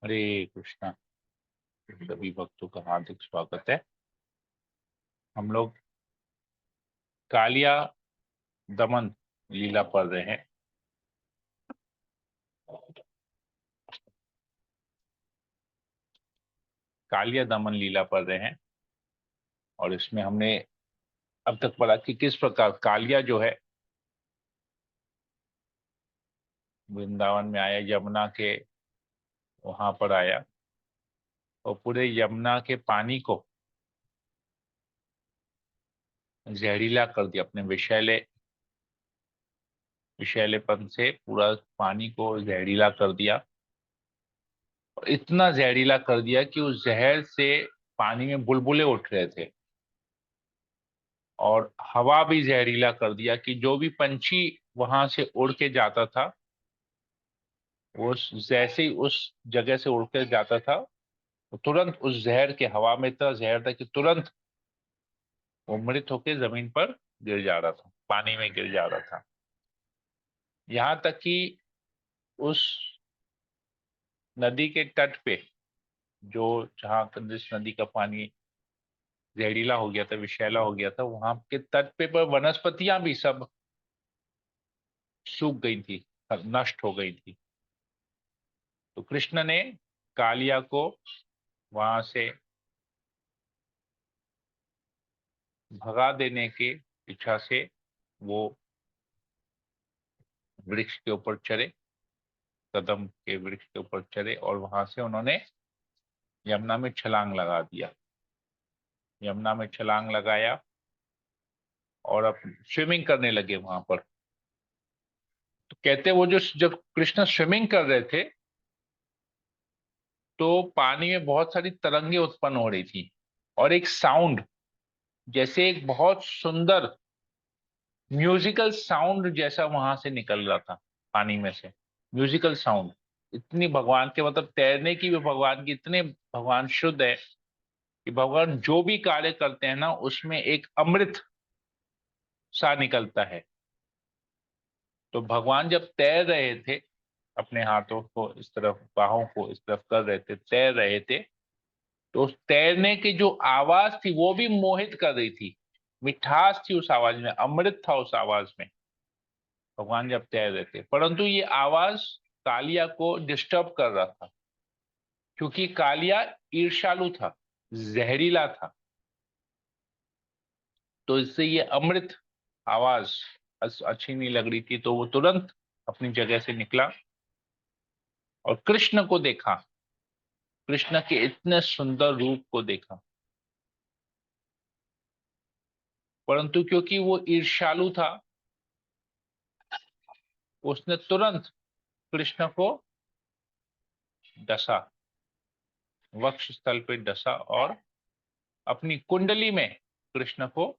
हरे कृष्णा। सभी भक्तों का हार्दिक स्वागत है। हम लोग कालिया दमन लीला पढ़ रहे हैं। कालिया दमन लीला पढ़ रहे हैं और इसमें हमने अब तक पढ़ा कि किस प्रकार कालिया जो है वृंदावन में आया, यमुना के वहां पर आया और पूरे यमुना के पानी को जहरीला कर दिया। अपने विषैले विषैलेपन से पूरा पानी को जहरीला कर दिया और इतना जहरीला कर दिया कि उस जहर से पानी में बुलबुले उठ रहे थे और हवा भी जहरीला कर दिया कि जो भी पंछी वहां से उड़ के जाता था वो जैसे ही उस जगह से उड़ के जाता था वो तुरंत उस जहर के, हवा में इतना जहर था कि तुरंत वो मृत होकर जमीन पर गिर जा रहा था, पानी में गिर जा रहा था। यहाँ तक कि उस नदी के तट पे, जो जहाँ जिस नदी का पानी जहरीला हो गया था, विषैला हो गया था, वहां के तट पे पर वनस्पतियां भी सब सूख गई थी, नष्ट हो गई थी। तो कृष्ण ने कालिया को वहां से भगा देने की इच्छा से वो वृक्ष के ऊपर चढ़े, कदम के वृक्ष के ऊपर चढ़े और वहां से उन्होंने यमुना में छलांग लगा दिया। यमुना में छलांग लगाया और अब स्विमिंग करने लगे वहां पर। तो कहते वो जो जब कृष्ण स्विमिंग कर रहे थे तो पानी में बहुत सारी तरंगे उत्पन्न हो रही थी और एक साउंड, जैसे एक बहुत सुंदर म्यूजिकल साउंड जैसा वहां से निकल रहा था पानी में से। म्यूजिकल साउंड इतनी भगवान के, मतलब तैरने की भी भगवान की इतने भगवान शुद्ध है कि भगवान जो भी कार्य करते हैं ना उसमें एक अमृत सा निकलता है। तो भगवान जब तैर रहे थे, अपने हाथों को इस तरफ, बाहों को इस तरफ कर रहे थे, तैर रहे थे, तो उस तैरने की जो आवाज थी वो भी मोहित कर रही थी। मिठास थी उस आवाज में, अमृत था उस आवाज में, भगवान जब तैर रहे थे। परंतु ये आवाज कालिया को डिस्टर्ब कर रहा था क्योंकि कालिया ईर्ष्यालु था, जहरीला था। तो इससे ये अमृत आवाज अच्छी नहीं लग रही थी, तो वो तुरंत अपनी जगह से निकला और कृष्ण को देखा, कृष्ण के इतने सुंदर रूप को देखा। परंतु क्योंकि वो ईर्ष्यालु था, उसने तुरंत कृष्ण को डसा, वक्ष स्थल पे डसा और अपनी कुंडली में कृष्ण को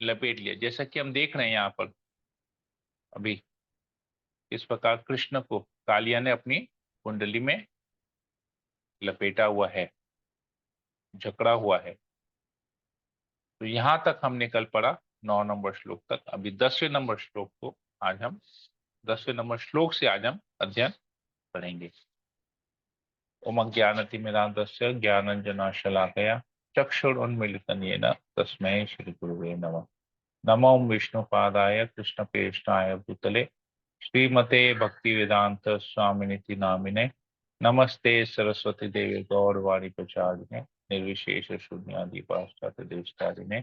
लपेट लिया। जैसा कि हम देख रहे हैं यहाँ पर अभी, इस प्रकार कृष्ण को कालिया ने अपनी कुंडली में लपेटा हुआ है, जकड़ा हुआ है। तो यहां तक हमने कल पढ़ा 9 नंबर श्लोक तक। अभी 10वें नंबर श्लोक को आज हम 10वें नंबर श्लोक से आज हम अध्ययन करेंगे। ओम ज्ञानतिमिरान्धस्य ज्ञानाञ्जनशलाकया चक्षुरुन्मीलितं येन तस्मै श्रीगुरुवे नमः। नमो विष्णुपादाय कृष्णप्रेष्ठाय भूतले श्रीमते भक्तिवेदांत स्वामिनिति नामिने। नमस्ते सरस्वती देवी गौरवाणी प्रचारिणे निर्विशेष शून्यादि पाश्चात्य देशकारिणे।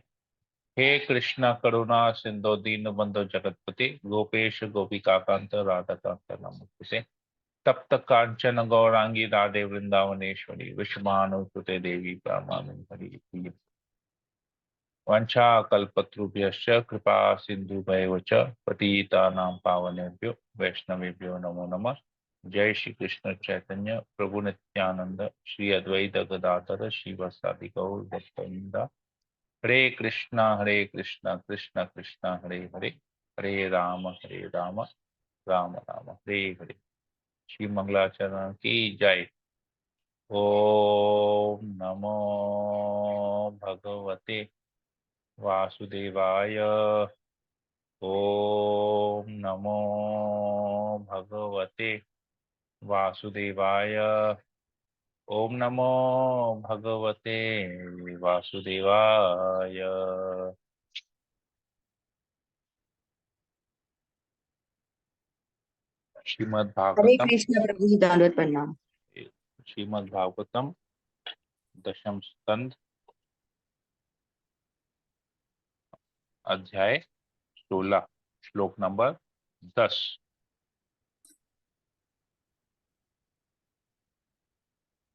हे कृष्ण करुणा सिंधु दीन बंधु जगतपति गोपेश गोपिकांत राधाकांत नमोस्तुते। तप्त कांचन गौरांगी राधे वृंदावनेश्वरी विश्वभानुसुते देवी प्रणमामि हरि प्रिय। वंशाकल्पतरुभ्यश्च कृपा सिन्धुभ्येव च पतितानां पावनेभ्यो वैष्णवेभ्यो नमो नमः। जय श्री कृष्ण चैतन्य प्रभु नित्यानंद श्री अद्वैत गदाधर श्रीवासादि गौर भक्तवृंद। हरे कृष्णा कृष्ण कृष्ण हरे हरे, हरे राम राम राम हरे हरे। श्री मंगलाचरण की जय। ओम नमो भगवते वासुदेवाय। ओम नमो भगवते वासुदेवाय। ओम नमो भगवते वासुदेवाय। श्रीमद् हरे भागवतम, कृष्ण प्रभु जी, दंडवत प्रणाम। श्रीमद् भागवतम दशम स्कंद, अध्याय 16, श्लोक नंबर 10।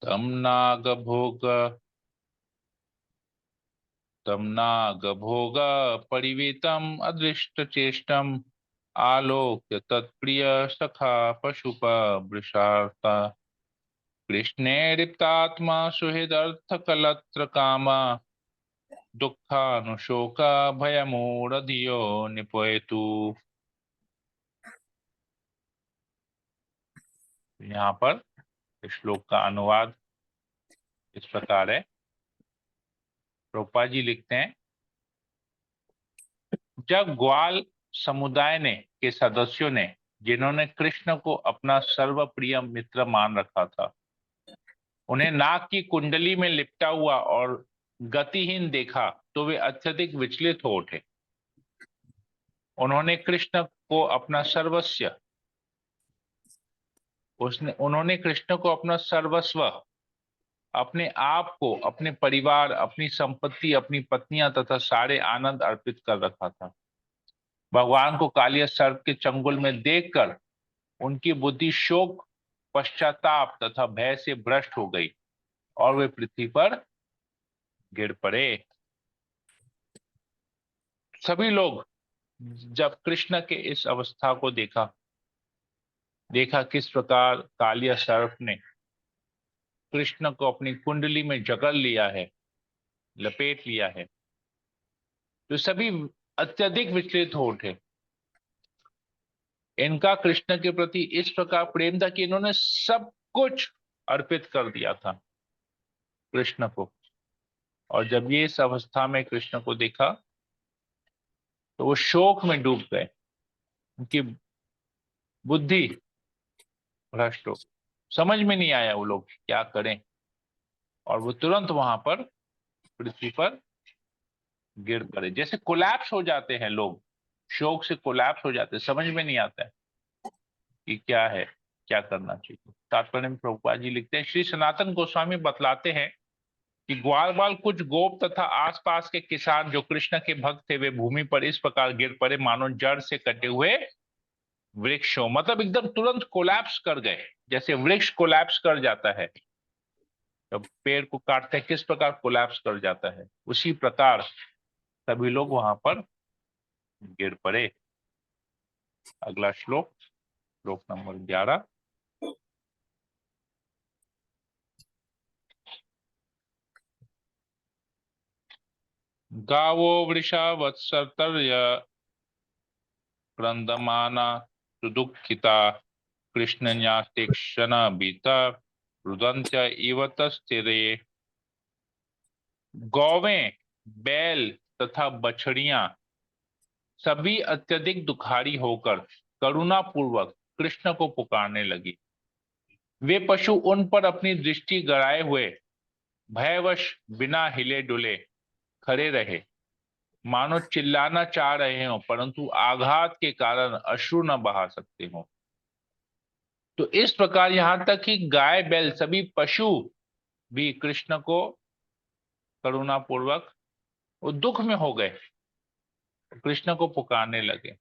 तम नागभोग परिवेतम अदृष्ट चेष्टम आलोक्य तत्प्रिय सखा पशुप वृषार्ता कृष्णेरितात्मा सुहृदर्थकलत्र कामा दुःखानुशोक भयमूढ़ निपयतु। यहाँ पर इस श्लोक का अनुवाद इस प्रकार है। रूपा जी लिखते हैं, जब ग्वाल समुदाय ने के सदस्यों ने, जिन्होंने कृष्ण को अपना सर्वप्रिय मित्र मान रखा था, उन्हें नाग की कुंडली में लिपटा हुआ और गतिहीन देखा तो वे अत्यधिक विचलित हो उठे। उन्होंने कृष्ण को अपना सर्वस्व उन्होंने कृष्ण को अपना सर्वस्व, अपने आप को, अपने परिवार, अपनी संपत्ति, अपनी पत्नियां तथा सारे आनंद अर्पित कर रखा था। भगवान को कालिया सर्प के चंगुल में देखकर उनकी बुद्धि शोक, पश्चाताप तथा भय से भ्रष्ट हो गई और वे पृथ्वी पर गिर पड़े। सभी लोग जब कृष्ण के इस अवस्था को देखा किस प्रकार कालिया सर्प ने कृष्ण को अपनी कुंडली में जकड़ लिया है, लपेट लिया है, तो सभी अत्यधिक विचलित हो उठे। इनका कृष्ण के प्रति इस प्रकार प्रेम था कि इन्होंने सब कुछ अर्पित कर दिया था कृष्ण को। और जब ये इस अवस्था में कृष्ण को देखा तो वो शोक में डूब गए, उनकी बुद्धि भ्रष्ट हो, समझ में नहीं आया वो लोग क्या करें, और वो तुरंत वहां पर पृथ्वी पर गिर पड़े। जैसे कोलैप्स हो जाते हैं लोग, शोक से कोलैप्स हो जाते हैं, समझ में नहीं आता है कि क्या है, क्या करना चाहिए। तात्पर्य में प्रभुपाद जी लिखते हैं, श्री सनातन गोस्वामी बतलाते हैं कि ग्वाल बाल कुछ गोप तथा आसपास के किसान जो कृष्ण के भक्त थे, वे भूमि पर इस प्रकार गिर पड़े मानो जड़ से कटे हुए वृक्षों, मतलब एकदम तुरंत कोलैप्स कर गए। जैसे वृक्ष कोलैप्स कर जाता है, जब पेड़ को काटते हैं किस प्रकार कोलैप्स कर जाता है, उसी प्रकार सभी लोग वहां पर गिर पड़े। अगला श्लोक, श्लोक नंबर 11। गावो वृषा वत्सर्तर्य क्रंदमाना सुदुःखिता कृष्णन्यास्तेक्षण बीता रुदंत्य इव तस्तिरे। गौवें, बैल तथा बछड़ियां सभी अत्यधिक दुखारी होकर करुणा पूर्वक कृष्ण को पुकारने लगी। वे पशु उन पर अपनी दृष्टि गड़ाए हुए भयवश बिना हिले डुले खड़े रहे, मानो चिल्लाना चाह रहे हो परंतु आघात के कारण अश्रु न बहा सकते हो। तो इस प्रकार यहां तक कि गाय बैल सभी पशु भी कृष्ण को करुणा पूर्वक, वो दुख में हो गए, कृष्ण को पुकारने लगे।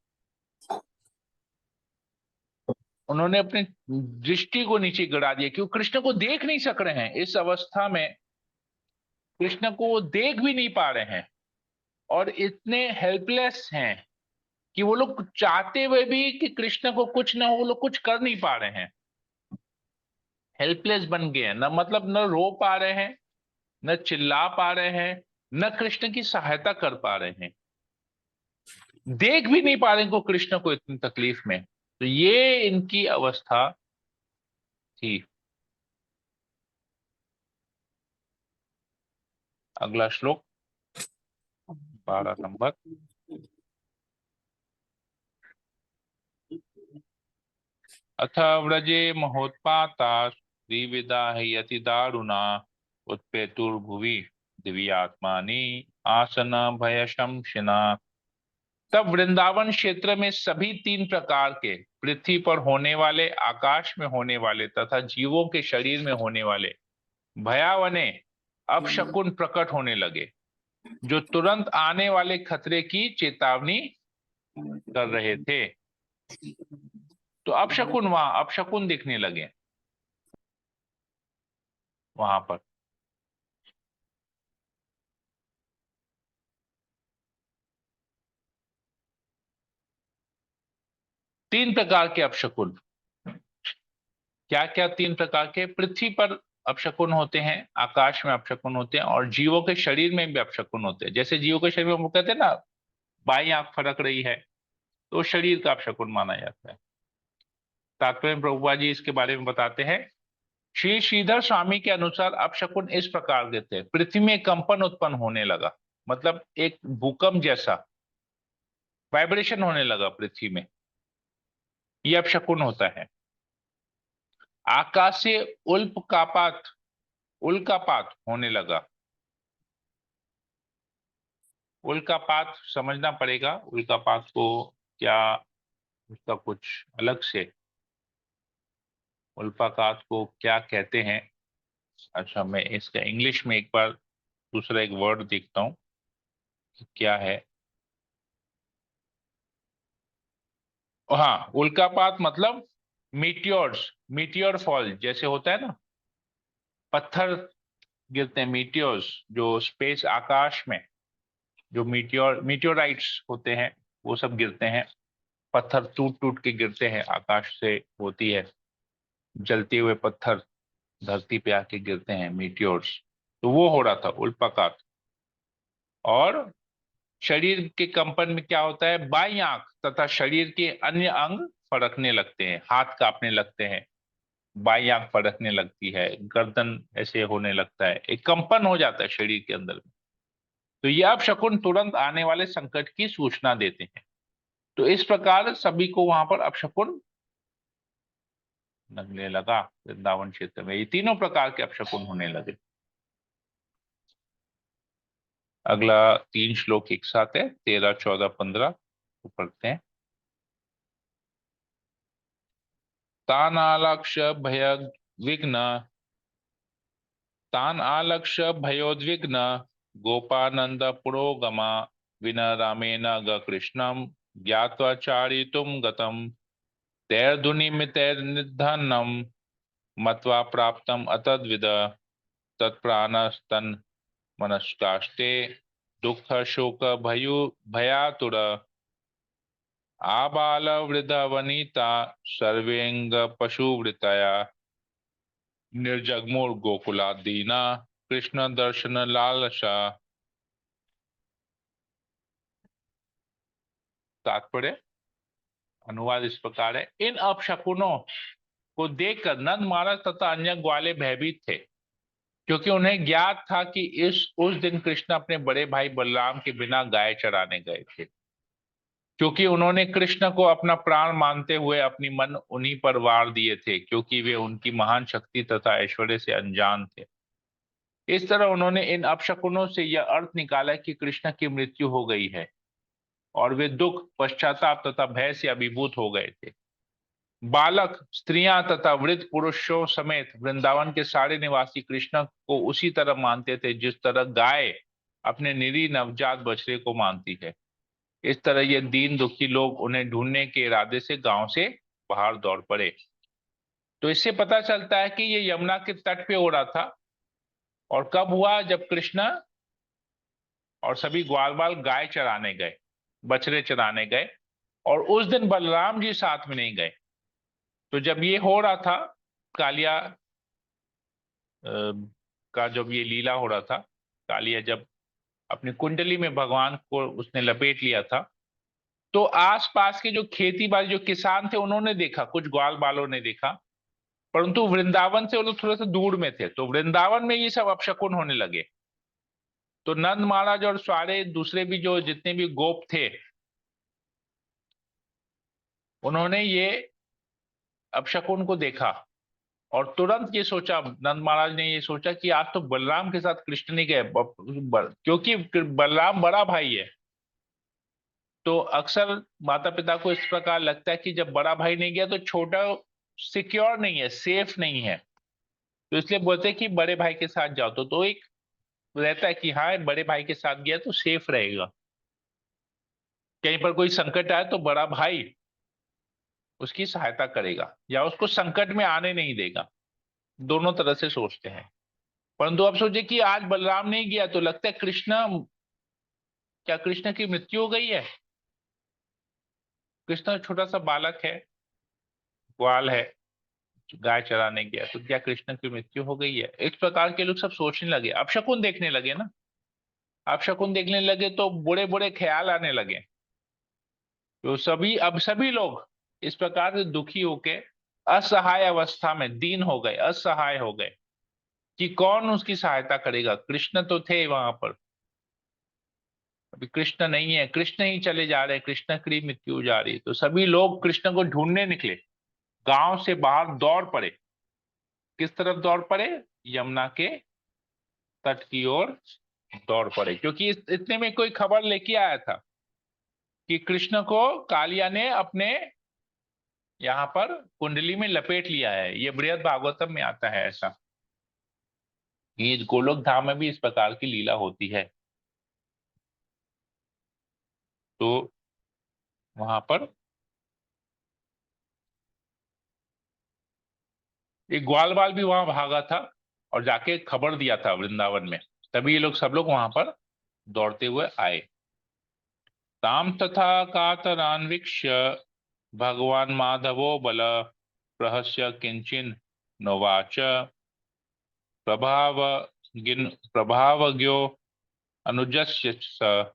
उन्होंने अपनी दृष्टि को नीचे गिरा दिया, क्योंकि कृष्ण को देख नहीं सक रहे हैं इस अवस्था में, कृष्ण को वो देख भी नहीं पा रहे हैं और इतने हेल्पलेस हैं कि वो लोग चाहते हुए भी कि कृष्ण को कुछ ना हो, वो लोग कुछ कर नहीं पा रहे हैं, हेल्पलेस बन गए हैं। न मतलब न रो पा रहे हैं, न चिल्ला पा रहे हैं, न कृष्ण की सहायता कर पा रहे हैं, देख भी नहीं पा रहे हैं को कृष्ण को इतनी तकलीफ में। तो ये इनकी अवस्था थी। अगला श्लोक 12 नंबर। अथ व्रजे महोत्पाता द्विविधा यति दारुणा उत्पेतुर्भुवि दिव्यात्मानि आसन भय शमशिना। तब वृंदावन क्षेत्र में सभी तीन प्रकार के, पृथ्वी पर होने वाले, आकाश में होने वाले तथा जीवों के शरीर में होने वाले भयावने अपशकुन प्रकट होने लगे, जो तुरंत आने वाले खतरे की चेतावनी कर रहे थे। तो अपशकुन, वहां अपशकुन दिखने लगे वहां पर। तीन प्रकार के अपशकुन, क्या क्या? तीन प्रकार के, पृथ्वी पर अपशकुन होते हैं, आकाश में अपशकुन होते हैं, और जीवों के शरीर में भी अपशकुन होते हैं। जैसे जीवों के शरीर में वो कहते हैं ना, बाई आंख फड़क रही है, तो शरीर का अपशकुन माना जाता है। तात्पर्य में प्रभुपाद जी इसके बारे में बताते हैं। श्री श्रीधर स्वामी के अनुसार अपशकुन इस प्रकार के थे। पृथ्वी में कंपन उत्पन्न होने लगा, मतलब एक भूकंप जैसा वाइब्रेशन होने लगा पृथ्वी में, यह अपशकुन होता है। आकाश से उल्कापात, उल्कापात होने लगा। उल्कापात समझना पड़ेगा, उल्कापात को क्या, उसका कुछ अलग से, उल्कापात को क्या कहते हैं। अच्छा, मैं इसका इंग्लिश में एक बार दूसरा एक वर्ड देखता हूँ कि क्या है। हाँ, उल्कापात मतलब मीटियोर्स, मीटियोर फॉल जैसे होता है ना, पत्थर गिरते हैं, मीटियोर्स, जो स्पेस आकाश में जो मीटियोराइट्स होते हैं वो सब गिरते हैं। पत्थर टूट टूट के गिरते हैं, आकाश से होती है, जलते हुए पत्थर धरती पे आके गिरते हैं, मीटियोर्स। तो वो हो रहा था उल्कापात। और शरीर के कंपन में क्या होता है, बाईं आंख तथा शरीर के अन्य अंग फड़कने लगते हैं, हाथ कांपने लगते हैं, बाईं आंख फड़कने लगती है, गर्दन ऐसे होने लगता है, एक कंपन हो जाता है शरीर के अंदर में। तो ये अपशकुन तुरंत आने वाले संकट की सूचना देते हैं। तो इस प्रकार सभी को वहां पर अपशकुन लगने लगा वृंदावन क्षेत्र में, ये तीनों प्रकार के अपशकुन होने लगे। अगला तीन श्लोक एक साथ है, 13, 14, 15 को पढ़ते हैं। तान आलक्ष्य भय विघ्न, तान आलक्ष्य भयोद्विग्न गोपानंद पुरोगमा विनरामेण ग कृष्णम ज्ञात्वा चारितुम गतम तैर्धुनिमितैर्निधनम मत्वा प्राप्तम अतद्विद तत्प्राणस्तन मनस्कास्ते दुःख शोक भयु भयातुर आबाल वृद्ध वनिता सर्वेंग पशुवृतया निर्जग्मुर गोकुलादीना कृष्ण दर्शन लालसा। तात्पर्य, अनुवाद इस प्रकार है। इन अपशकुनों को देखकर नंद महाराज तथा अन्य ग्वाले भयभीत थे, क्योंकि उन्हें ज्ञात था कि इस उस दिन कृष्ण अपने बड़े भाई बलराम के बिना गाय चराने गए थे। क्योंकि उन्होंने कृष्ण को अपना प्राण मानते हुए अपनी मन उन्हीं पर वार दिए थे, क्योंकि वे उनकी महान शक्ति तथा ऐश्वर्य से अनजान थे। इस तरह उन्होंने इन अपशकुनों से यह अर्थ निकाला कि कृष्ण की मृत्यु हो गई है, और वे दुख, पश्चाताप तथा भय से अभिभूत हो गए थे। बालक, स्त्रियां तथा वृद्ध पुरुषों समेत वृंदावन के सारे निवासी कृष्ण को उसी तरह मानते थे जिस तरह गाय अपने निरीह नवजात बछड़े को मानती है। इस तरह ये दीन दुखी लोग उन्हें ढूंढने के इरादे से गांव से बाहर दौड़ पड़े। तो इससे पता चलता है कि ये यमुना के तट पे हो रहा था। और कब हुआ, जब कृष्ण और सभी ग्वाल बाल गाय चराने गए, बछड़े चराने गए, और उस दिन बलराम जी साथ में नहीं गए। तो जब ये हो रहा था, कालिया का जब ये लीला हो रहा था, कालिया जब अपनी कुंडली में भगवान को उसने लपेट लिया था, तो आसपास के जो खेती बाड़ी जो किसान थे उन्होंने देखा, कुछ ग्वाल बालों ने देखा, परंतु वृंदावन से वो लोग थोड़ा सा दूर में थे, तो वृंदावन में ये सब अपशकुन होने लगे। तो नंद महाराज और सारे दूसरे भी जो जितने भी गोप थे, उन्होंने ये अपशकुन को देखा। और तुरंत ये सोचा, नंद महाराज ने ये सोचा कि आज तो बलराम के साथ कृष्ण नहीं गए, क्योंकि बलराम बड़ा भाई है। तो अक्सर माता पिता को इस प्रकार लगता है कि जब बड़ा भाई नहीं गया तो छोटा सिक्योर नहीं है, सेफ नहीं है। तो इसलिए बोलते हैं कि बड़े भाई के साथ जाओ, तो एक रहता है कि हाँ बड़े भाई के साथ गया तो सेफ रहेगा, कहीं पर कोई संकट आए तो बड़ा भाई उसकी सहायता करेगा या उसको संकट में आने नहीं देगा। दोनों तरह से सोचते हैं। परंतु अब सोचे कि आज बलराम नहीं गया तो लगता है कृष्ण, क्या कृष्ण की मृत्यु हो गई है? कृष्ण छोटा सा बालक है, ग्वाल है, गाय चराने गया, तो क्या कृष्ण की मृत्यु हो गई है? इस प्रकार के लोग सब सोचने लगे, अब शकुन देखने लगे ना। अब शकुन देखने लगे तो बुरे बुरे ख्याल आने लगे। तो सभी लोग इस प्रकार से दुखी होके असहाय अवस्था में दीन हो गए, असहाय हो गए कि कौन उसकी सहायता करेगा। कृष्ण तो थे वहां पर, अभी कृष्ण नहीं है, कृष्ण ही चले जा रहे हैं, कृष्ण की मृत्यु हो जा रही है। तो सभी लोग कृष्ण को ढूंढने निकले, गांव से बाहर दौड़ पड़े। किस तरफ दौड़ पड़े? यमुना के तट की ओर दौड़ पड़े, क्योंकि इतने में कोई खबर लेके आया था कि कृष्ण को कालिया ने अपने यहाँ पर कुंडली में लपेट लिया है। ये बृहद भागवतम में आता है ऐसा, ये गोलोक धाम में भी इस प्रकार की लीला होती है। तो वहां पर एक ग्वाल बाल भी वहां भागा था और जाके खबर दिया था वृंदावन में। तभी ये लोग सब लोग वहां पर दौड़ते हुए आए। ताम तथा कातरान्वीक्ष्य भगवान माधवो बल प्रहस्य किंचिन नोवाच प्रभाव प्रभावज्ञो अनुजस्य स।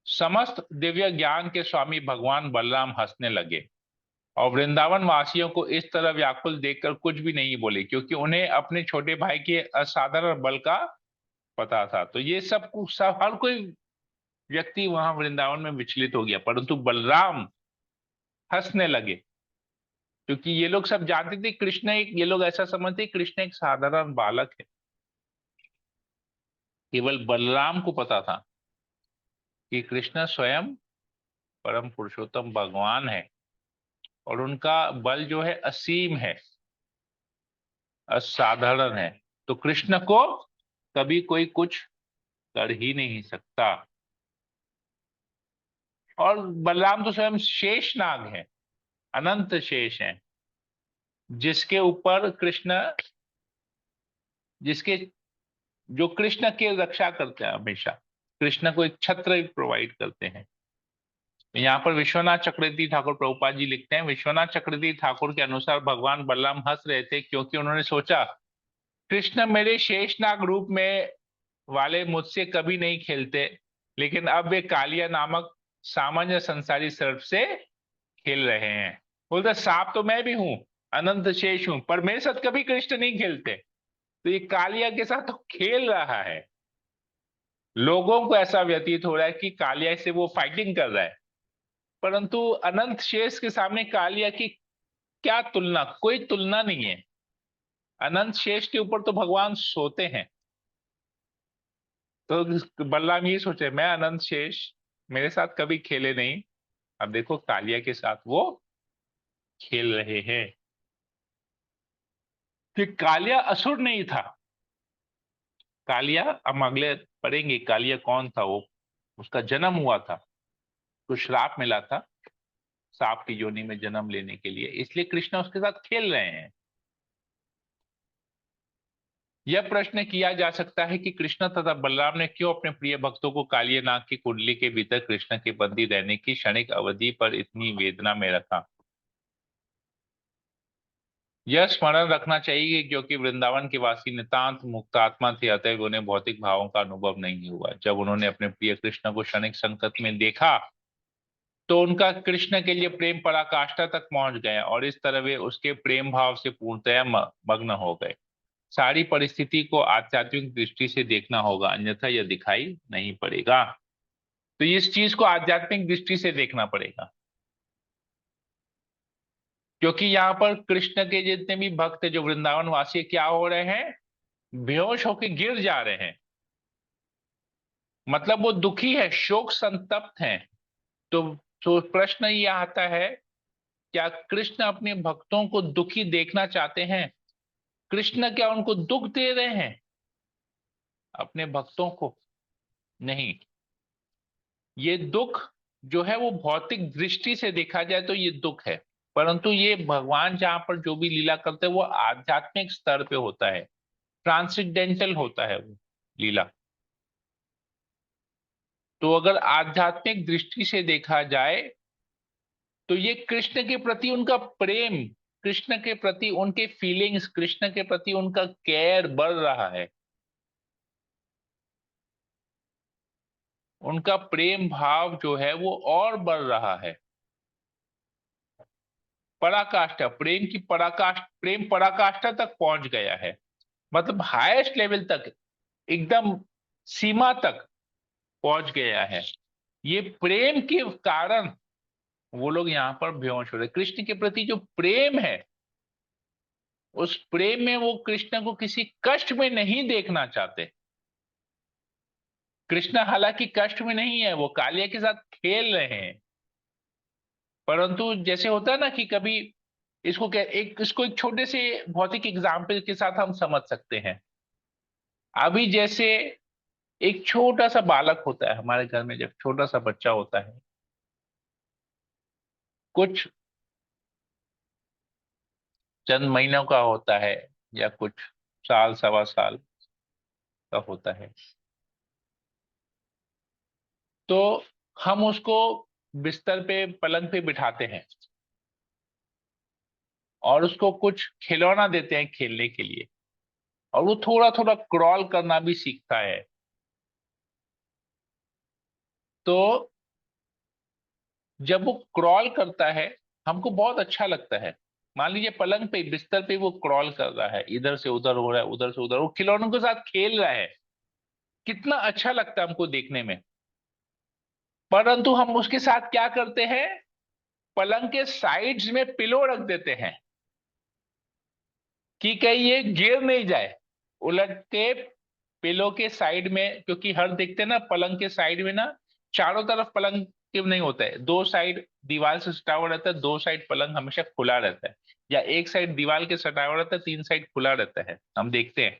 समस्त दिव्य ज्ञान के स्वामी भगवान बलराम हंसने लगे और वृंदावन वासियों को इस तरह व्याकुल देखकर कुछ भी नहीं बोले, क्योंकि उन्हें अपने छोटे भाई के असाधारण बल का पता था। तो ये सब हर कोई व्यक्ति वहां वृंदावन में विचलित हो गया, परंतु बलराम हंसने लगे, क्योंकि ये लोग सब जानते थे कृष्ण एक, ये लोग ऐसा समझते कृष्ण एक साधारण बालक है। केवल बलराम को पता था कि कृष्ण स्वयं परम पुरुषोत्तम भगवान है और उनका बल जो है असीम है, असाधारण है। तो कृष्ण को कभी कोई कुछ कर ही नहीं सकता। और बलराम तो स्वयं शेष नाग है, अनंत शेष है, जिसके ऊपर कृष्ण, जिसके जो कृष्ण की रक्षा करते हैं हमेशा, कृष्ण को एक छत्र प्रोवाइड करते हैं। यहाँ पर विश्वनाथ चक्रवर्ती ठाकुर प्रभुपाद जी लिखते हैं, विश्वनाथ चक्रवर्ती ठाकुर के अनुसार भगवान बलराम हंस रहे थे क्योंकि उन्होंने सोचा कृष्ण मेरे शेषनाग रूप में वाले मुझसे कभी नहीं खेलते, लेकिन अब वे कालिया नामक सामान्य संसारी सर्प से खेल रहे हैं। बोलते सांप तो मैं भी हूं, अनंत शेष हूं, पर मेरे साथ कभी कृष्ण नहीं खेलते। तो ये कालिया के साथ तो खेल रहा है। लोगों को ऐसा व्यतीत हो रहा है कि कालिया से वो फाइटिंग कर रहा है, परंतु अनंत शेष के सामने कालिया की क्या तुलना, कोई तुलना नहीं है। अनंत शेष के ऊपर तो भगवान सोते हैं। तो बलराम ये सोचे मैं अनंत शेष, मेरे साथ कभी खेले नहीं, अब देखो कालिया के साथ वो खेल रहे हैं। कि कालिया असुर नहीं था। कालिया, हम अगले पढ़ेंगे कालिया कौन था। वो उसका जन्म हुआ था, तो श्राप मिला था सांप की योनि में जन्म लेने के लिए, इसलिए कृष्ण उसके साथ खेल रहे हैं। यह प्रश्न किया जा सकता है कि कृष्ण तथा बलराम ने क्यों अपने प्रिय भक्तों को कालिया नाग की कुंडली के भीतर कृष्ण के बंदी रहने की क्षणिक अवधि पर इतनी वेदना में रखा। यह स्मरण रखना चाहिए कि क्योंकि वृंदावन के वासी नितांत मुक्तात्मा थे, अतएव उन्हें भौतिक भावों का अनुभव नहीं हुआ। जब उन्होंने अपने प्रिय कृष्ण को क्षणिक संकट में देखा तो उनका कृष्ण के लिए प्रेम पराकाष्ठा तक पहुंच गया और इस तरह वे उसके प्रेम भाव से पूर्णतया मग्न हो गए। सारी परिस्थिति को आध्यात्मिक दृष्टि से देखना होगा, अन्यथा यह दिखाई नहीं पड़ेगा। तो इस चीज को आध्यात्मिक दृष्टि से देखना पड़ेगा। क्योंकि यहाँ पर कृष्ण के जितने भी भक्त जो वृंदावन वासी क्या हो रहे हैं, बेहोश होकर गिर जा रहे हैं। मतलब वो दुखी है, शोक संतप्त हैं। तो प्रश्न ये आता है, क्या कृष्ण अपने भक्तों को दुखी देखना चाहते हैं? कृष्ण क्या उनको दुख दे रहे हैं अपने भक्तों को? नहीं। ये दुख जो है वो भौतिक दृष्टि से देखा जाए तो ये दुख है, परंतु ये भगवान जहां पर जो भी लीला करते हैं वो आध्यात्मिक स्तर पे होता है, ट्रांसेंडेंटल होता है वो लीला। तो अगर आध्यात्मिक दृष्टि से देखा जाए तो ये कृष्ण के प्रति उनका प्रेम, कृष्ण के प्रति उनके फीलिंग्स, कृष्ण के प्रति उनका केयर बढ़ रहा है। उनका प्रेम भाव जो है वो और बढ़ रहा है। पराकाष्ठा, प्रेम की पराकाष्ठा, प्रेम पराकाष्ठा तक पहुंच गया है। मतलब हाईएस्ट लेवल तक, एकदम सीमा तक पहुंच गया है। ये प्रेम के कारण वो लोग यहाँ पर बेहोश हो रहे। कृष्ण के प्रति जो प्रेम है, उस प्रेम में वो कृष्ण को किसी कष्ट में नहीं देखना चाहते। कृष्ण हालांकि कष्ट में नहीं है, वो कालिया के साथ खेल रहे हैं, परंतु जैसे होता है ना कि कभी इसको एक छोटे से भौतिक एग्जाम्पल के साथ हम समझ सकते हैं। अभी जैसे एक छोटा सा बालक होता है हमारे घर में, जब छोटा सा बच्चा होता है, कुछ चंद महीनों का होता है या कुछ साल सवा साल का होता है, तो हम उसको बिस्तर पे, पलंग पे बिठाते हैं और उसको कुछ खिलौना देते हैं खेलने के लिए, और वो थोड़ा थोड़ा क्रॉल करना भी सीखता है। तो जब वो क्रॉल करता है, हमको बहुत अच्छा लगता है। मान लीजिए पलंग पे, बिस्तर पे वो क्रॉल कर रहा है, इधर से उधर हो रहा है, उधर से उधर, वो खिलौनों के साथ खेल रहा है, कितना अच्छा लगता है हमको देखने में। परंतु हम उसके साथ क्या करते हैं, पलंग के साइड्स में पिलो रख देते हैं कि कहीं ये गिर नहीं जाए। उलट के पिलो के साइड में, क्योंकि हर देखते हैं ना पलंग के साइड में ना, चारों तरफ पलंग के नहीं होता है, दो साइड दीवार से सटा हुआ रहता है, दो साइड पलंग हमेशा खुला रहता है, या एक साइड दीवार के सटा हुआ रहता है, तीन साइड खुला रहता है, हम देखते हैं।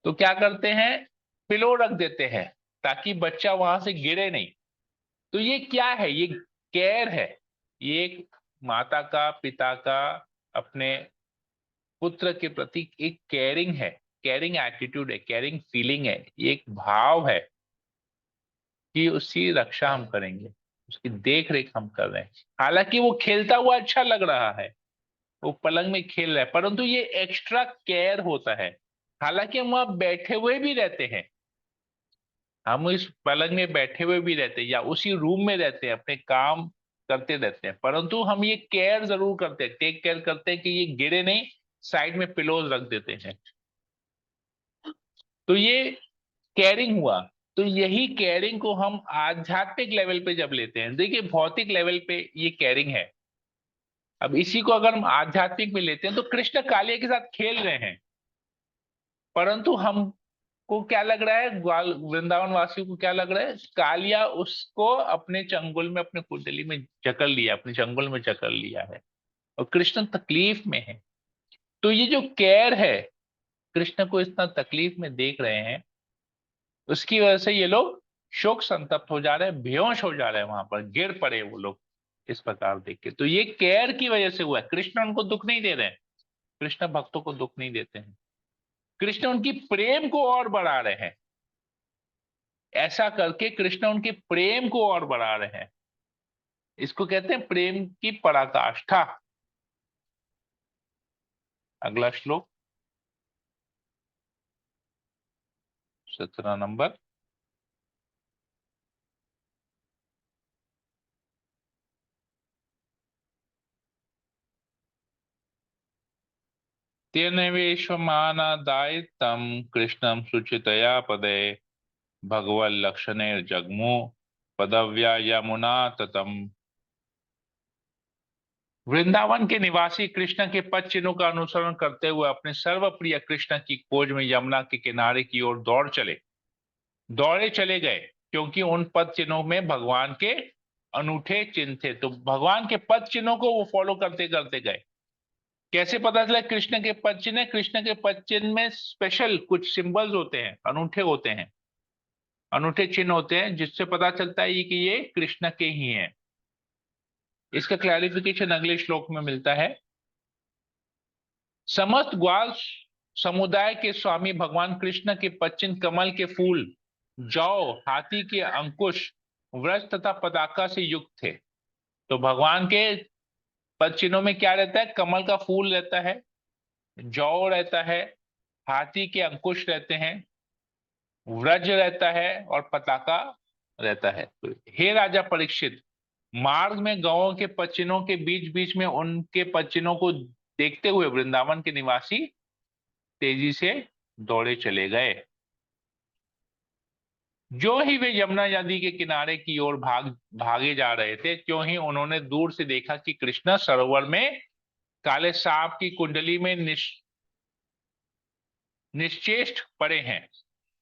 तो क्या करते हैं, पिलो रख देते हैं ताकि बच्चा वहां से गिरे नहीं। तो ये क्या है, ये केयर है। ये एक माता का, पिता का अपने पुत्र के प्रति एक केयरिंग है, केयरिंग एटीट्यूड है, केयरिंग फीलिंग है, ये एक भाव है कि उसकी रक्षा हम करेंगे, उसकी देख रेख हम कर रहे हैं। हालांकि वो खेलता हुआ अच्छा लग रहा है, वो पलंग में खेल रहा है, परंतु ये एक्स्ट्रा केयर होता है। हालांकि हम वहां बैठे हुए भी रहते हैं, हम इस पलंग में बैठे हुए भी रहते हैं या उसी रूम में रहते हैं, अपने काम करते रहते हैं, परंतु हम ये केयर जरूर करते हैं, टेक केयर करते हैं कि ये गिरे नहीं, साइड में पिलोज रख देते हैं। तो ये केयरिंग हुआ। तो यही केयरिंग को हम आध्यात्मिक लेवल पे जब लेते हैं, देखिए भौतिक लेवल पे ये केयरिंग है, अब इसी को अगर हम आध्यात्मिक में लेते हैं तो कृष्ण कालिया के साथ खेल रहे हैं, परंतु हमको क्या लग रहा है, ग्वाल वृंदावन वासियों को क्या लग रहा है, कालिया उसको अपने चंगुल में, अपने कुंडली में जकड़ लिया, अपने चंगुल में जकड़ लिया है, और कृष्ण तकलीफ में है। तो ये जो केयर है, कृष्ण को इतना तकलीफ में देख रहे हैं, उसकी वजह से ये लोग शोक संतप्त हो जा रहे हैं, बेहोश हो जा रहे हैं, वहां पर गिर पड़े वो लोग इस प्रकार देख के। तो ये केयर की वजह से हुआ है, कृष्ण उनको दुख नहीं दे रहे हैं, कृष्ण भक्तों को दुख नहीं देते हैं, कृष्ण उनकी प्रेम को और बढ़ा रहे हैं। ऐसा करके कृष्ण उनके प्रेम को और बढ़ा रहे हैं। इसको कहते हैं प्रेम की पराकाष्ठा। अगला श्लोक 17 नंबर। तेन वेशमानादायितं कृष्णं सुचितया पदे भगवल्लक्षणैर्जग्मु पदव्या यमुना ततम्। वृंदावन के निवासी कृष्ण के पद चिन्हों का अनुसरण करते हुए अपने सर्वप्रिय कृष्ण की खोज में यमुना के किनारे की ओर दौड़े चले गए, क्योंकि उन पद चिन्हों में भगवान के अनूठे चिन्ह थे। तो भगवान के पद चिन्हों को वो फॉलो करते करते गए। कैसे पता चला कृष्ण के पद चिन्ह है? कृष्ण के पद चिन्ह में स्पेशल कुछ सिंबल्स होते हैं, अनूठे होते हैं, अनूठे चिन्ह होते हैं, जिससे पता चलता है कि ये कृष्ण के ही हैं। इसका क्लैरिफिकेशन अगले श्लोक में मिलता है। समस्त ग्वाल समुदाय के स्वामी भगवान कृष्ण के पश्चिम कमल के फूल, जौ, हाथी के अंकुश, व्रज तथा पताका से युक्त थे। तो भगवान के पद चिन्हों में क्या रहता है? कमल का फूल रहता है, जौ रहता है, हाथी के अंकुश रहते हैं, व्रज रहता है और पताका रहता है। तो हे राजा परीक्षित, मार्ग में गौओं के पचिनों के बीच बीच में उनके पचिनों को देखते हुए वृंदावन के निवासी तेजी से दौड़े चले गए। जो ही वे यमुना नदी के किनारे की ओर भागे जा रहे थे, त्यों ही उन्होंने दूर से देखा कि कृष्ण सरोवर में काले सांप की कुंडली में निश्चेष्ट पड़े हैं।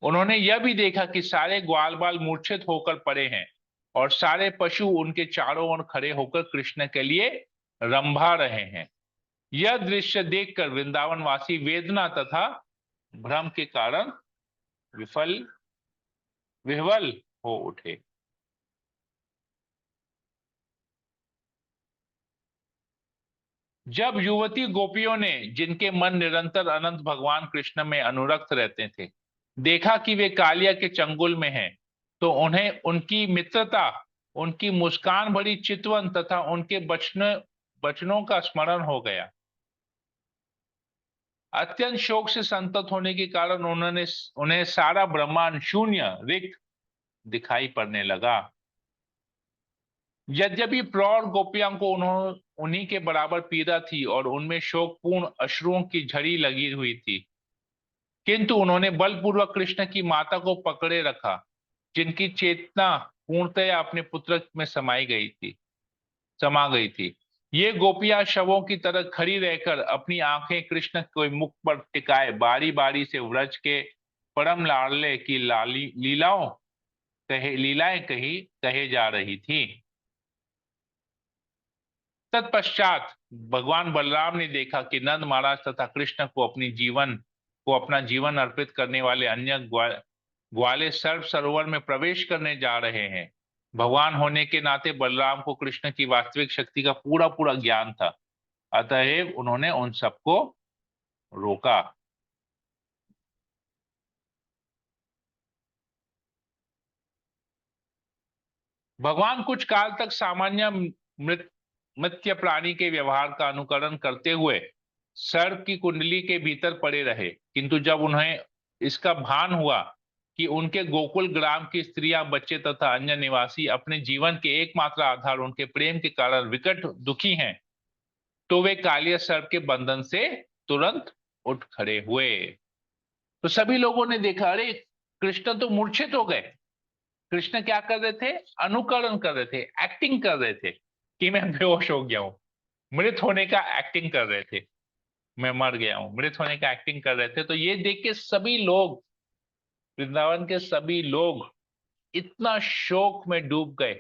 उन्होंने यह भी देखा कि सारे ग्वाल बाल मूर्छित होकर पड़े हैं और सारे पशु उनके चारों ओर खड़े होकर कृष्ण के लिए रंभा रहे हैं। यह दृश्य देखकर वृंदावन वासी वेदना तथा भ्रम के कारण विह्वल हो उठे। जब युवती गोपियों ने, जिनके मन निरंतर अनंत भगवान कृष्ण में अनुरक्त रहते थे, देखा कि वे कालिया के चंगुल में हैं, तो उन्हें उनकी मित्रता, उनकी मुस्कान भरी चितवन तथा उनके वचनों का स्मरण हो गया। अत्यंत शोक से संतप्त होने के कारण उन्हें सारा ब्रह्मांड शून्य, रिक्त दिखाई पड़ने लगा। यद्यपि प्रौढ़ गोपियों को उन्हीं के बराबर पीड़ा थी और उनमें शोकपूर्ण अश्रुओं की झड़ी लगी हुई थी, किंतु उन्होंने बलपूर्वक कृष्ण की माता को पकड़े रखा, जिनकी चेतना पूर्णतया अपने पुत्र में समा गई थी। ये गोपियां शवों की तरह खड़ी रहकर अपनी आंखें कृष्ण के मुख पर टिकाए बारी बारी से व्रज के परम लाडले की लीलाएं कहे जा रही थी। तत्पश्चात भगवान बलराम ने देखा कि नंद महाराज तथा कृष्ण को अपना जीवन अर्पित करने वाले अन्य ग्वाले सर्व सरोवर में प्रवेश करने जा रहे हैं। भगवान होने के नाते बलराम को कृष्ण की वास्तविक शक्ति का पूरा पूरा ज्ञान था, अतएव उन्होंने उन सबको रोका। भगवान कुछ काल तक सामान्य मृत्य प्राणी के व्यवहार का अनुकरण करते हुए सर्प की कुंडली के भीतर पड़े रहे, किंतु जब उन्हें इसका भान हुआ कि उनके गोकुल ग्राम की स्त्रियां, बच्चे तथा अन्य निवासी अपने जीवन के एकमात्र आधार उनके प्रेम के कारण विकट दुखी हैं, तो वे कालिया सर्प के बंधन से तुरंत उठ खड़े हुए। तो सभी लोगों ने देखा, अरे कृष्ण तो मूर्छित हो गए। कृष्ण क्या कर रहे थे? अनुकरण कर रहे थे, एक्टिंग कर रहे थे कि मैं बेहोश हो गया हूं। मृत होने का एक्टिंग कर रहे थे, मैं मर गया हूं, मृत होने का एक्टिंग कर रहे थे। तो ये देख के सभी लोग, वृंदावन के सभी लोग इतना शोक में डूब गए।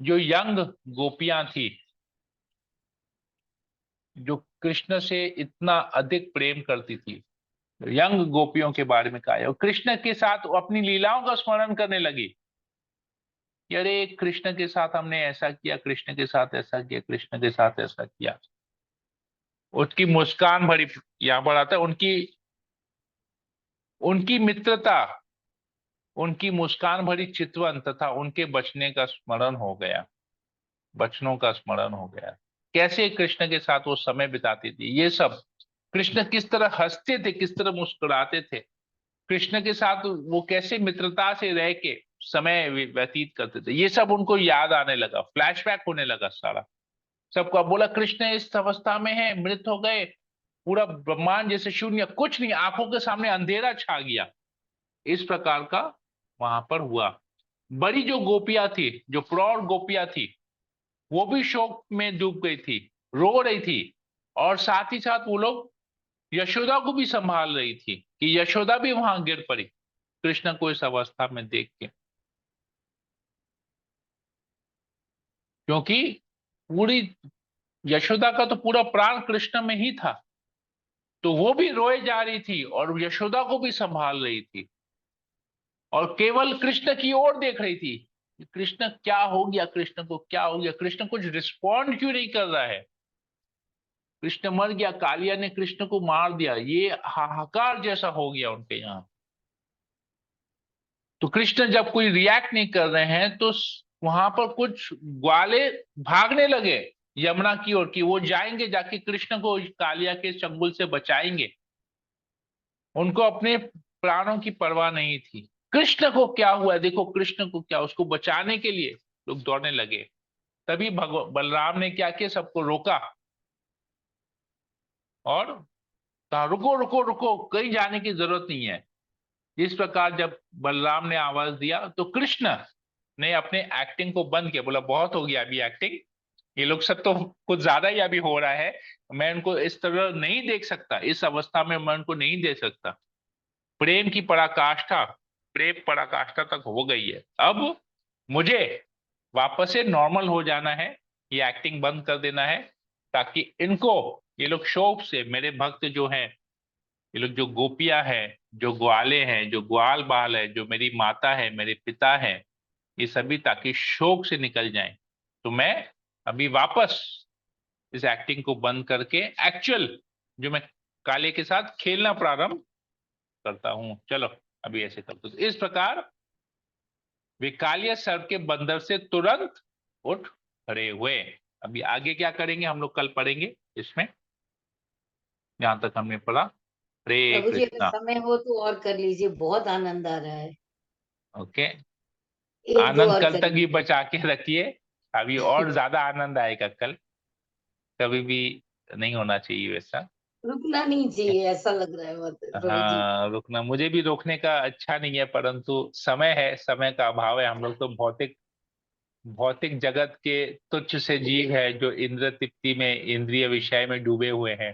जो यंग गोपियां थी, जो कृष्ण से इतना अधिक प्रेम करती थी, यंग गोपियों के बारे में कहा है, और कृष्ण के साथ वो अपनी लीलाओं का स्मरण करने लगी कि अरे कृष्ण के साथ हमने ऐसा किया, कृष्ण के साथ ऐसा किया, कृष्ण के साथ ऐसा किया। उसकी मुस्कान भरी, यहां पर आता है, उनकी उनकी मित्रता, उनकी मुस्कान भरी चितवन तथा उनके बचने का स्मरण हो गया, बचनों का स्मरण हो गया। कैसे कृष्ण के साथ वो समय बिताती थी, ये सब, कृष्ण किस तरह हंसते थे, किस तरह मुस्कुराते थे, कृष्ण के साथ वो कैसे मित्रता से रह के समय व्यतीत करते थे, ये सब उनको याद आने लगा, फ्लैशबैक होने लगा सारा। सबको अब बोला कृष्ण इस अवस्था में है, मृत हो गए, पूरा ब्रह्मांड जैसे शून्य, कुछ नहीं, आंखों के सामने अंधेरा छा गया। इस प्रकार का वहां पर हुआ। बड़ी जो गोपियां थी, जो प्रौढ़ गोपियां थी, वो भी शोक में डूब गई थी, रो रही थी। और साथ ही साथ वो लोग यशोदा को भी संभाल रही थी कि यशोदा भी वहां गिर पड़ी कृष्ण को इस अवस्था में देख के, क्योंकि पूरी यशोदा का तो पूरा प्राण कृष्ण में ही था। तो वो भी रोए जा रही थी और यशोदा को भी संभाल रही थी, और केवल कृष्ण की ओर देख रही थी कि कृष्ण क्या हो गया, कृष्ण को क्या हो गया, कृष्ण कुछ रिस्पॉन्ड क्यों नहीं कर रहा है, कृष्ण मर गया, कालिया ने कृष्ण को मार दिया, ये हाहाकार जैसा हो गया उनके यहाँ। तो कृष्ण जब कोई रिएक्ट नहीं कर रहे हैं तो वहां पर कुछ ग्वाले भागने लगे यमुना की ओर, कि वो जाएंगे जाके कृष्ण को कालिया के चंगुल से बचाएंगे। उनको अपने प्राणों की परवाह नहीं थी। कृष्ण को क्या हुआ, देखो कृष्ण को क्या, उसको बचाने के लिए लोग दौड़ने लगे। तभी बलराम ने क्या किया, सबको रोका और कहा रुको रुको रुको, कहीं जाने की जरूरत नहीं है। इस प्रकार जब बलराम ने आवाज दिया तो कृष्ण ने अपने एक्टिंग को बंद किया, बोला बहुत हो गया अभी एक्टिंग, ये लोग सब तो कुछ ज्यादा ही अभी हो रहा है, मैं उनको इस तरह नहीं देख सकता, इस अवस्था में मैं उनको नहीं दे सकता। प्रेम की पराकाष्ठा, प्रेम पराकाष्ठा तक हो गई है, अब मुझे वापस से नॉर्मल हो जाना है, ये एक्टिंग बंद कर देना है, ताकि इनको, ये लोग शोक से, मेरे भक्त जो हैं, ये लोग जो गोपियां हैं, जो ग्वाले हैं, जो ग्वाल बाल है, जो मेरी माता है, मेरे पिता है, ये सभी ताकि शोक से निकल जाएं। तो मैं अभी वापस इस एक्टिंग को बंद करके एक्चुअल जो मैं काले के साथ खेलना प्रारंभ करता हूं, चलो अभी ऐसे करते, तो इस प्रकार वे कालिया सर्प के बंदर से तुरंत उठ खड़े हुए। अभी आगे क्या करेंगे हम लोग कल पढ़ेंगे इसमें, जहां तक हमने पढ़ा। हरे प्रभु जी अगर कृष्णा। समय हो तो और कर लीजिए, बहुत आनंद आ रहा है। ओके, एक दो आनंद और कल कर तक ही लीजिए। बचा के रखिए, अभी और ज्यादा आनंद आएगा कल, कभी भी नहीं होना चाहिए वैसा। रुकना नहीं चाहिए, ऐसा लग रहा है बहुत प्रभु जी। हाँ, रुकना मुझे भी रोकने का अच्छा नहीं है, परंतु समय है, समय का अभाव है, हम लोग तो भौतिक भौतिक जगत के तुच्छ से जीव है जो इंद्र तृप्ति में, इंद्रिय विषय में डूबे हुए हैं।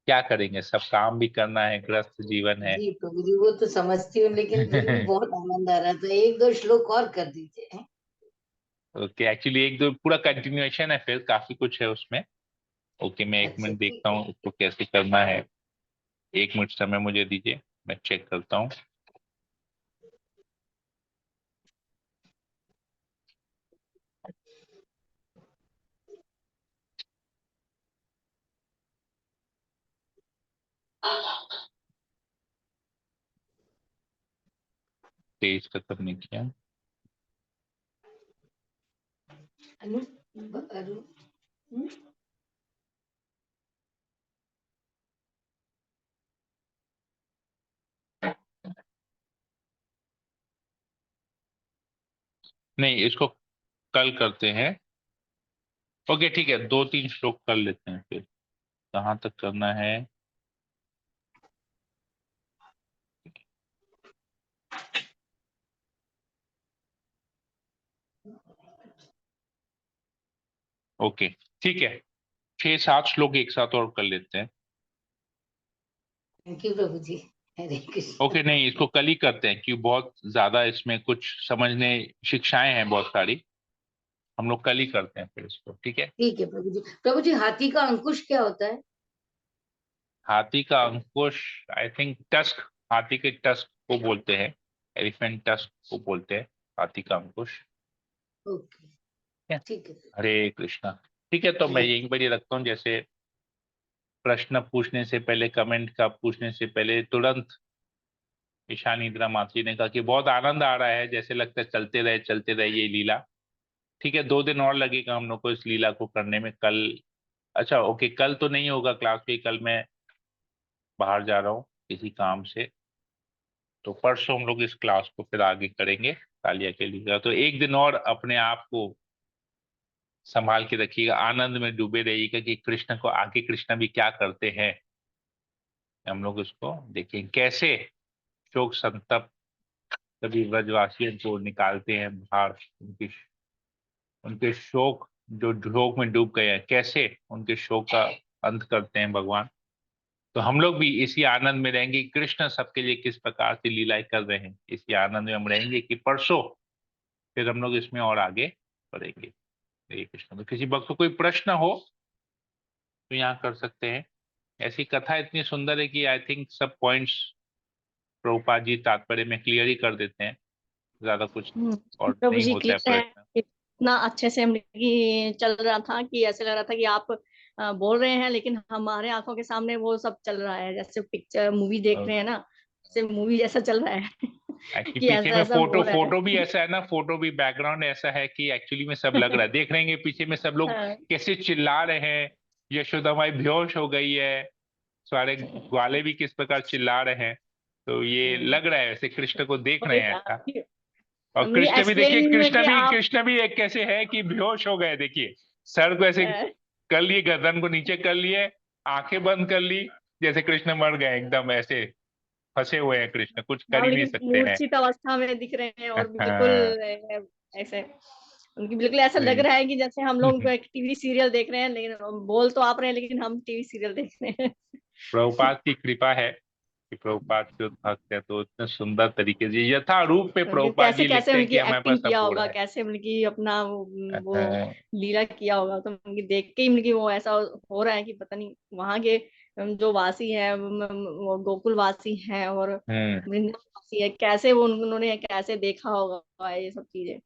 क्या करेंगे, सब काम भी करना है, ग्रस्त जीवन है। जी प्रभु जी, वो तो समझती हूँ, लेकिन फिर भी बहुत आनंद आ रहा था। एक दो श्लोक और कर दीजिए। ओके, एक्चुअली एक दो पूरा कंटिन्यूएशन है, फिर काफी कुछ है उसमें। ओके, मैं एक अच्छा मिनट ठीक देखता है। हूँ उसको कैसे करना है, एक मिनट समय मुझे दीजिए, मैं चेक करता हूँ। तेज का सबने किया। अनु अनु हम्म? नहीं, इसको कल करते हैं। ओके ठीक है, दो तीन श्लोक कर लेते हैं फिर, कहाँ तक करना है। ओके ठीक है, छह सात श्लोक एक साथ और कर लेते हैं। Thank you Prabhu ji. Hare Krishna. Okay, नहीं इसको कल ही करते हैं क्योंकि बहुत ज्यादा इसमें कुछ समझने, शिक्षाएं हैं बहुत सारी, हम लोग कल ही करते हैं फिर इसको, ठीक है। ठीक है प्रभु जी। प्रभु जी हाथी का अंकुश क्या होता है? हाथी का अंकुश, आई थिंक टस्क, हाथी के टस्क को बोलते हैं, एलिफेंट टस्क को बोलते हैं हाथी का अंकुश। ओके। ठीक है, ठीक है। हरे कृष्णा। ठीक है, तो मैं हरे यहीं पर ही रखता हूँ, जैसे प्रश्न पूछने से पहले, कमेंट का पूछने से पहले तुरंत ईशानी इंदिरा माथुरी ने कहा कि बहुत आनंद आ रहा है, जैसे लगता है चलते रहे ये लीला। ठीक है, 2 दिन और लगेगा हम लोग को इस लीला को करने में कल। अच्छा ओके, कल तो नहीं होगा क्लास भी, कल मैं बाहर जा रहा हूँ किसी काम से, तो परसों हम लोग इस क्लास को फिर आगे करेंगे कालिया के लिए। तो एक दिन और अपने आप को संभाल के रखिएगा, आनंद में डूबे रहिएगा कि कृष्ण को आगे, कृष्ण भी क्या करते हैं, हम लोग उसको देखें कैसे शोक संतप्त सभी ब्रजवासियों को निकालते हैं बाहर, उनके उनके शोक जो शोक में डूब गए हैं, कैसे उनके शोक का अंत करते हैं भगवान। तो हम लोग भी इसी आनंद में रहेंगे कि कृष्ण सबके लिए किस प्रकार से लीलाएं कर रहे हैं। इसी आनंद में हम रहेंगे कि परसों फिर हम लोग इसमें और आगे बढ़ेंगे। हरे कृष्ण। तो किसी वक्त को कोई प्रश्न हो तो यहाँ कर सकते हैं। ऐसी कथा इतनी सुंदर है कि आई थिंक सब पॉइंट्स प्रभुपाद जी तात्पर्य में क्लियर ही कर देते हैं, ज्यादा कुछ और प्रभु नहीं जी होता है क्लियर है। प्रश्न। इतना अच्छे से हम कि चल रहा था कि ऐसे लग रहा था कि आप बोल रहे हैं, लेकिन हमारे आंखों के सामने वो सब चल रहा है, जैसे पिक्चर मूवी देख रहे हैं ना, जैसे मूवी जैसा चल रहा है एक्चुअली कि पीछे ऐसा में ऐसा फोटो हो रहा है। फोटो भी ऐसा है ना, फोटो भी बैकग्राउंड ऐसा है कि एक्चुअली में सब लग रहा है। देख रहे हैं पीछे में सब लोग हाँ। कैसे चिल्ला रहे हैं, यशोदा माई बेहोश हो गई है, सारे ग्वाले भी किस प्रकार चिल्ला रहे हैं। तो ये लग रहा है ऐसे कृष्ण को देख रहे वही हैं था ऐसा। कि और मुझे कृष्ण भी देखिए, एक्सप्लेन कि आप कृष्ण भी एक कैसे है कि बेहोश हो गए। देखिए सर को ऐसे कर लिए, गर्दन को नीचे कर लिए, आंखें बंद कर ली, जैसे कृष्ण मर गए एकदम, ऐसे फंसे हुए हैं कृष्ण, कुछ कर हाँ, ही नहीं लेकिन सकते हैं। मूर्छित अवस्था में दिख रहे हैं और बिल्कुल हाँ। ऐसे उनकी बिल्कुल ऐसा लग वही। रहा है कि जैसे हम लोग एक टीवी सीरियल देख रहे हैं, लेकिन बोल तो आप रहे हैं लेकिन हम टीवी सीरियल देख रहे हैं। प्रभुपाद की कृपा है कि प्रभुपाद जो भक्त है तो इतने सुंदर तरीके से यथारूप पे उनकी प्रभुपाद कैसे जी कैसे लिखते हैं उनकी कि हमारे एक्टिंग पास सब किया हो होगा, रहा है। कैसे उनकी अपना वो हाँ। लीला किया होगा, तो उनकी देख के ही उनकी वो ऐसा हो रहा है कि पता नहीं वहां के जो वासी है, वो गोकुल वासी है और हम्म। वृंदावन वासी है, कैसे वो उन्होंने कैसे देखा होगा ये सब चीजें।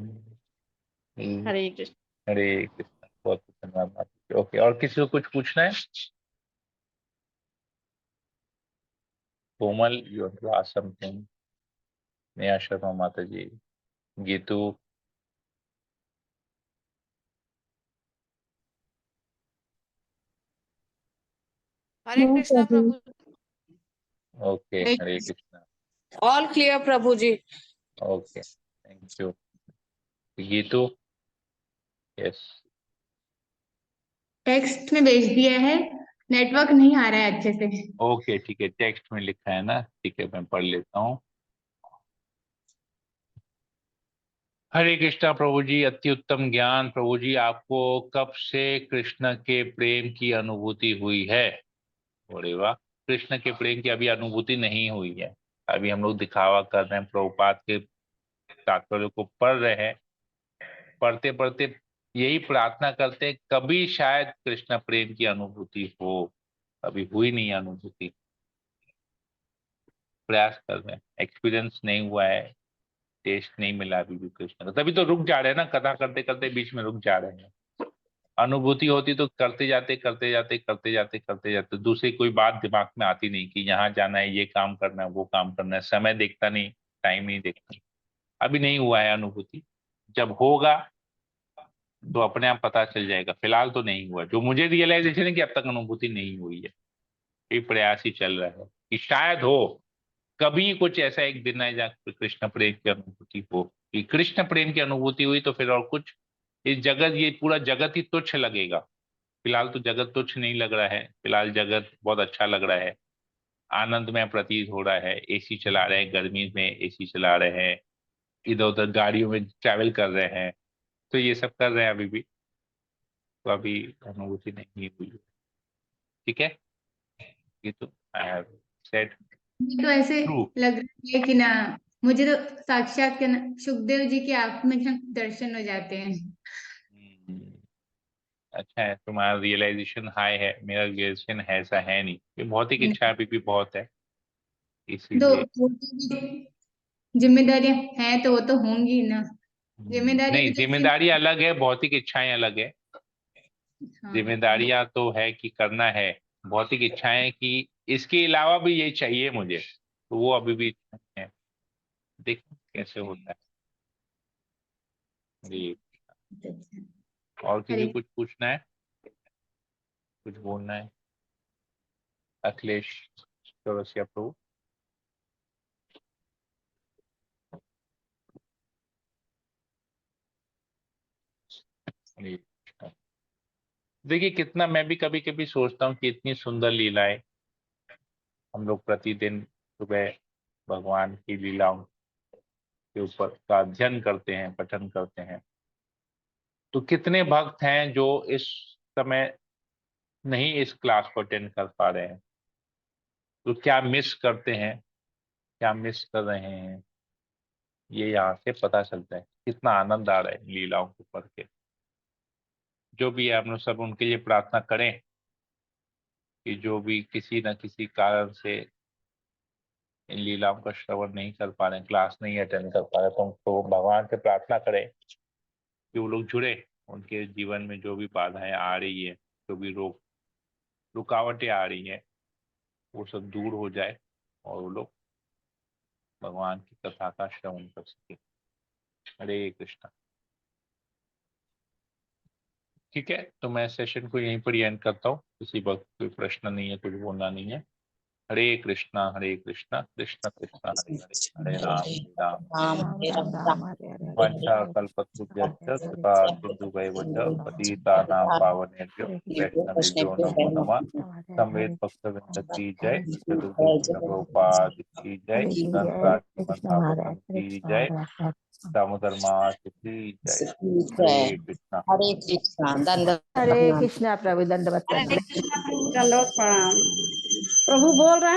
हम्म। हरे कृष्ण। हरे कृष्ण। बहुत बहुत धन्यवाद। ओके, और किसी को कुछ पूछना है? Komal, you to ask something. Neha Sharma माता जी, गीतू। हरे नो कृष्णा प्रभु। प्रभु। Okay, Hare Krishna. All clear प्रभु जी। Okay, thank you. Geetu. Yes. Text में भेज दिया है, नेटवर्क नहीं आ रहा है अच्छे से। ओके ठीक है, टेक्स्ट में लिखा है ना, ठीक है मैं पढ़ लेता हूँ। हरे कृष्णा प्रभु जी, अति उत्तम ज्ञान। प्रभु जी, आपको कब से कृष्ण के प्रेम की अनुभूति हुई है? अरे वाह, कृष्ण के प्रेम की अभी अनुभूति नहीं हुई है। अभी हम लोग दिखावा कर रहे हैं, प्रभुपाद के तात्पर्य को पढ़ रहे हैं। पढ़ते पढ़ते यही प्रार्थना करते हैं कभी शायद कृष्ण प्रेम की अनुभूति हो। अभी हुई नहीं अनुभूति, प्रयास कर रहे हैं, एक्सपीरियंस नहीं हुआ है, टेस्ट नहीं मिला अभी भी कृष्ण का, तभी तो रुक जा रहे हैं ना, कथा करते करते बीच में रुक जा रहे हैं। अनुभूति होती तो करते जाते करते जाते करते जाते करते जाते, दूसरी कोई बात दिमाग में आती नहीं कि यहाँ जाना है, ये काम करना है, वो काम करना है, समय देखता नहीं, टाइम नहीं देखता। अभी नहीं हुआ है अनुभूति, जब होगा तो अपने आप पता चल जाएगा। फिलहाल तो नहीं हुआ। जो मुझे रियलाइजेशन है कि अब तक अनुभूति नहीं हुई है, ये प्रयास ही चल रहा है कि शायद हो, कभी कुछ ऐसा एक दिन आए जहाँ कृष्ण प्रेम की अनुभूति हो। कि कृष्ण प्रेम की अनुभूति हुई तो फिर और कुछ, इस जगत, ये पूरा जगत ही तुच्छ लगेगा। फिलहाल तो जगत तुच्छ नहीं लग रहा है, फिलहाल जगत बहुत अच्छा लग रहा है, आनंदमय प्रतीत हो रहा है। एसी चला रहे हैं, गर्मी में एसी चला रहे हैं, इधर उधर गाड़ियों में ट्रैवल कर रहे हैं, तो ये सब कर रहे हैं अभी भी। तो अभी अनुभूति नहीं हुई है। ठीक है, ये तो आई हैव सेड मुझे तो ऐसे ट्रू। लग रहा है कि ना, मुझे तो साक्षात के ना सुखदेव जी की आंख में ना दर्शन हो जाते हैं। अच्छा है, तुम्हारा रियलाइजेशन हाई है, मेरा रियलाइजेशन ऐसा है नहीं। ये भौतिक इच्छा अभी भी बहुत है, दो इसीलिए। वो तो भी जिम्मेदारियां हैं तो वो तो होंगी ना। जिम्मेदारी नहीं, अलग से। जिम्मेदारी अलग है, भौतिक इच्छाएं अलग है। हाँ। जिम्मेदारियां तो है कि करना है, भौतिक इच्छाएं कि इसके अलावा भी ये चाहिए मुझे, तो वो अभी भी इच्छाएं हैं। देखो कैसे होता है जी। और किसी हरे को कुछ पूछना है, कुछ बोलना है? अखिलेश चौरसिया प्रभु। जी। देखिए कितना, मैं भी कभी कभी सोचता हूँ कि इतनी सुंदर लीलाएं हम लोग प्रतिदिन सुबह भगवान की लीलाओं के ऊपर का अध्ययन करते हैं, पठन करते हैं, तो कितने भक्त हैं जो इस समय नहीं इस क्लास को अटेंड कर पा रहे हैं? तो क्या मिस करते हैं, क्या मिस कर रहे हैं, ये यहाँ से पता चलता है। कितना आनंद आ रहा है इन लीलाओं को पढ़ के। जो भी है हम लोग सब उनके लिए प्रार्थना करें कि जो भी किसी न किसी कारण से इन लीलाओं का श्रवण नहीं कर पा रहे, क्लास नहीं अटेंड कर पा रहे, तो उनको भगवान से प्रार्थना करें कि वो लोग जुड़े। उनके जीवन में जो भी बाधाएं आ रही है, जो भी रुकावटें आ रही हैं, वो सब दूर हो जाए और वो लोग भगवान की कथा का श्रवण कर सके। हरे कृष्णा। ठीक है, तो मैं सेशन को यहीं पर एंड करता हूँ। किसी वक्त कोई प्रश्न नहीं है, कुछ बोलना नहीं है। हरे कृष्णा कृष्ण कृष्ण हरे हरे, हरे राम राम राम राम हरे हरे हरे वंशा हरे कल्पतरुभ्यश्च हरे कृपा कृष्ण सिन्धुभैव च हरे पतितानां कृष्ण पावनेभ्यो हरे वैष्णवेभ्यो नमो नमः। हरे संवेद हरे भक्तवृंद की जय, हरे चतुर्दशी प्रभुपाद की जय, हरे संसार हरे कृष्ण महाभगवान हरे की कृष्ण जय, हरे हरे दामोदर मास की जय। जय हरे कृष्णा। हरे कृष्णा दंड हरे कृष्ण प्रभु दंडवत हरे प्रणाम। कृष्ण प्रभु दंडवत प्रणाम। प्रभु बोल रहे हैं।